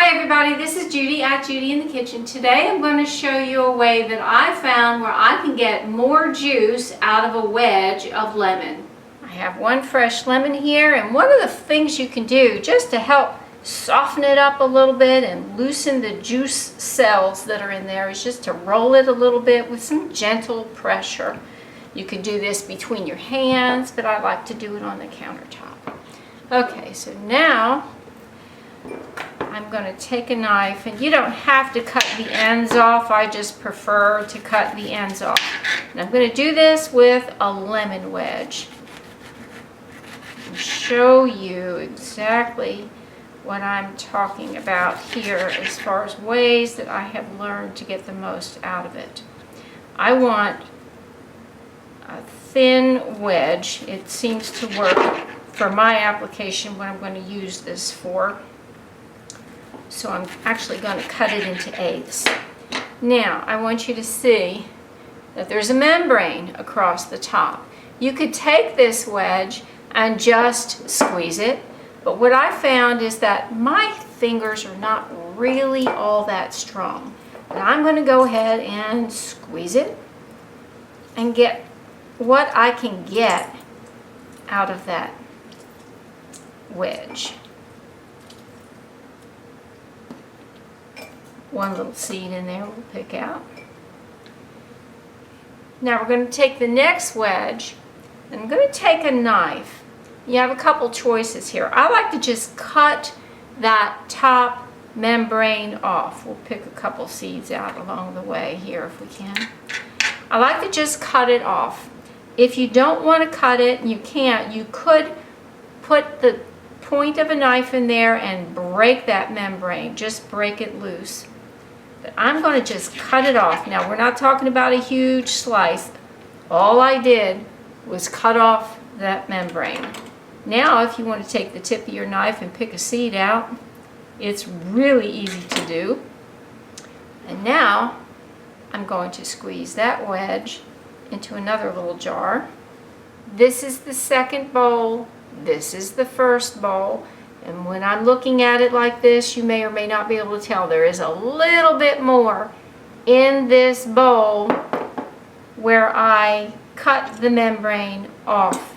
Hi everybody, this is Judy at Judy in the Kitchen. Today I'm going to show you a way that I found where I can get more juice out of a wedge of lemon. I have one fresh lemon here, and one of the things you can do just to help soften it up a little bit and loosen the juice cells that are in there is just to roll it a little bit with some gentle pressure. You can do this between your hands, but I like to do it on the countertop. Okay, so now I'm going to take a knife, and you don't have to cut the ends off. I just prefer to cut the ends off. And I'm going to do this with a lemon wedge and show you exactly what I'm talking about here as far as ways that I have learned to get the most out of it. I want a thin wedge. It seems to work for my application, what I'm going to use this for. So I'm actually going to cut it into eighths. Now, I want you to see that there's a membrane across the top. You could take this wedge and just squeeze it, but what I found is that my fingers are not really all that strong. And I'm going to go ahead and squeeze it and get what I can get out of that wedge. One little seed in there we'll pick out. Now we're going to take the next wedge, and I'm going to take a knife. You have a couple choices here. I like to just cut that top membrane off. We'll pick a couple seeds out along the way here if we can. I like to just cut it off. If you don't want to cut it, and you can't, you could put the point of a knife in there and break that membrane. Just break it loose. But I'm going to just cut it off. Now, we're not talking about a huge slice. All I did was cut off that membrane. Now, if you want to take the tip of your knife and pick a seed out, it's really easy to do. And now, I'm going to squeeze that wedge into another little jar. This is the second bowl. This is the first bowl. And when I'm looking at it like this, you may or may not be able to tell there is a little bit more in this bowl where I cut the membrane off.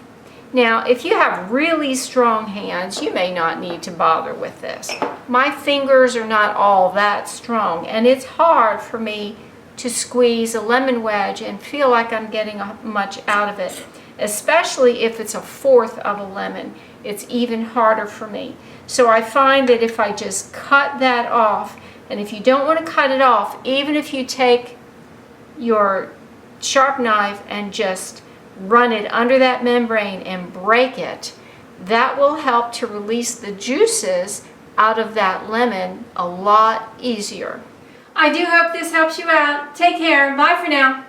Now, if you have really strong hands, you may not need to bother with this. My fingers are not all that strong, and it's hard for me to squeeze a lemon wedge and feel like I'm getting much out of it, especially if it's a fourth of a lemon. It's even harder for me. So I find that if I just cut that off, and if you don't want to cut it off, even if you take your sharp knife and just run it under that membrane and break it, that will help to release the juices out of that lemon a lot easier. I do hope this helps you out. Take care. Bye for now.